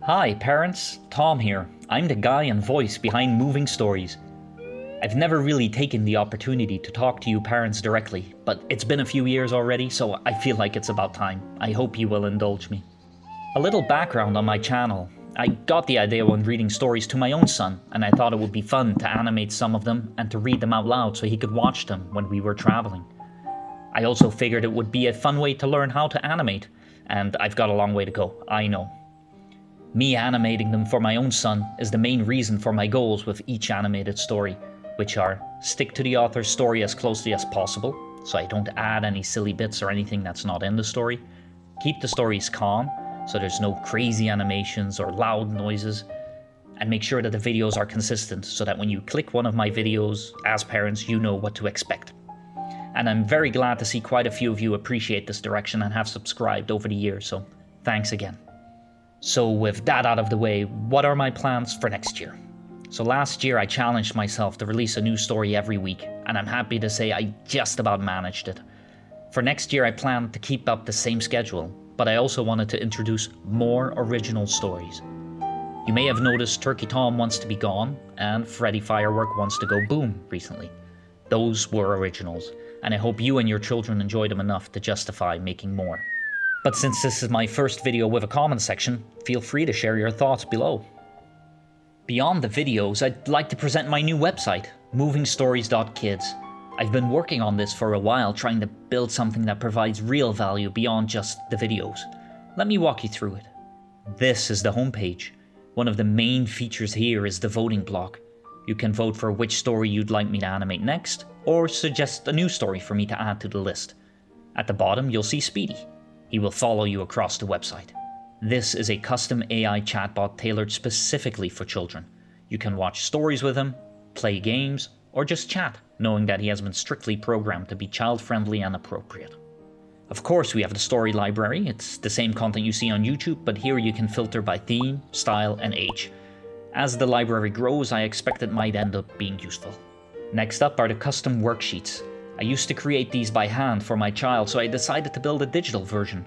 Hi parents, Tom here. I'm the guy and voice behind Movingstories. I've never really taken the opportunity to talk to you parents directly, but it's been a few years already, so I feel like it's about time. I hope you will indulge me. A little background on my channel. I got the idea when reading stories to my own son, and I thought it would be fun to animate some of them and to read them out loud so he could watch them when we were traveling. I also figured it would be a fun way to learn how to animate, and I've got a long way to go, I know. Me animating them for my own son is the main reason for my goals with each animated story, which are stick to the author's story as closely as possible, so I don't add any silly bits or anything that's not in the story, keep the stories calm, so there's no crazy animations or loud noises, and make sure that the videos are consistent so that when you click one of my videos, as parents, you know what to expect. And I'm very glad to see quite a few of you appreciate this direction and have subscribed over the years, so thanks again. So with that out of the way, what are my plans for next year? So last year I challenged myself to release a new story every week, and I'm happy to say I just about managed it. For next year I plan to keep up the same schedule, but I also wanted to introduce more original stories. You may have noticed Turkey Tom Wants to Be Gone and Freddy Firework Wants to Go Boom recently. Those were originals, and I hope you and your children enjoyed them enough to justify making more. But since this is my first video with a comment section, feel free to share your thoughts below. Beyond the videos, I'd like to present my new website, Movingstories.kids. I've been working on this for a while, trying to build something that provides real value beyond just the videos. Let me walk you through it. This is the homepage. One of the main features here is the voting block. You can vote for which story you'd like me to animate next, or suggest a new story for me to add to the list. At the bottom, you'll see Speedy. He will follow you across the website. This is a custom AI chatbot tailored specifically for children. You can watch stories with him, play games, or just chat, knowing that he has been strictly programmed to be child-friendly and appropriate. Of course, we have the story library. It's the same content you see on YouTube, but here you can filter by theme, style, and age. As the library grows, I expect it might end up being useful. Next up are the custom worksheets. I used to create these by hand for my child, so I decided to build a digital version.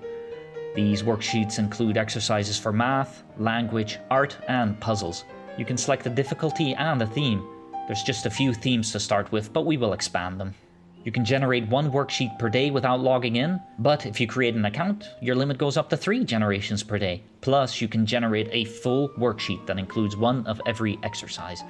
These worksheets include exercises for math, language, art, and puzzles. You can select the difficulty and the theme. There's just a few themes to start with, but we will expand them. You can generate one worksheet per day without logging in, but if you create an account, your limit goes up to 3 generations per day. Plus, you can generate a full worksheet that includes one of every exercise.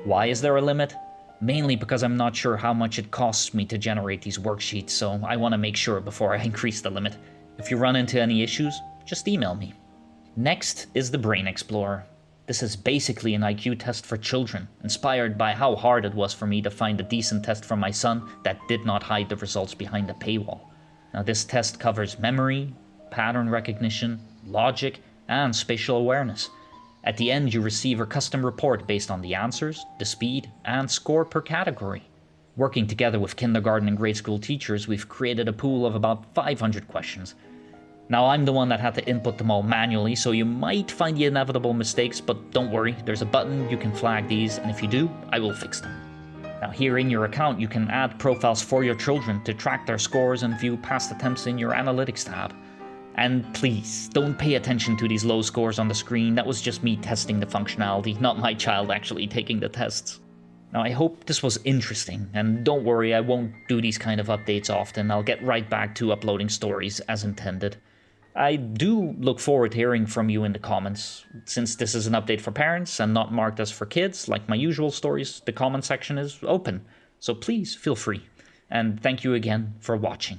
Why is there a limit? Mainly because I'm not sure how much it costs me to generate these worksheets, so I want to make sure before I increase the limit. If you run into any issues, just email me. Next is the Brain Explorer. This is basically an IQ test for children, inspired by how hard it was for me to find a decent test for my son that did not hide the results behind a paywall. Now this test covers memory, pattern recognition, logic, and spatial awareness. At the end, you receive a custom report based on the answers, the speed, and score per category. Working together with kindergarten and grade school teachers, we've created a pool of about 500 questions. Now, I'm the one that had to input them all manually, so you might find the inevitable mistakes, but don't worry, there's a button you can flag these, and if you do, I will fix them. Now, here in your account, you can add profiles for your children to track their scores and view past attempts in your analytics tab. And please, don't pay attention to these low scores on the screen. That was just me testing the functionality, not my child actually taking the tests. Now, I hope this was interesting, and don't worry, I won't do these kind of updates often. I'll get right back to uploading stories as intended. I do look forward to hearing from you in the comments. Since this is an update for parents and not marked as for kids, like my usual stories, the comment section is open. So please feel free. And thank you again for watching.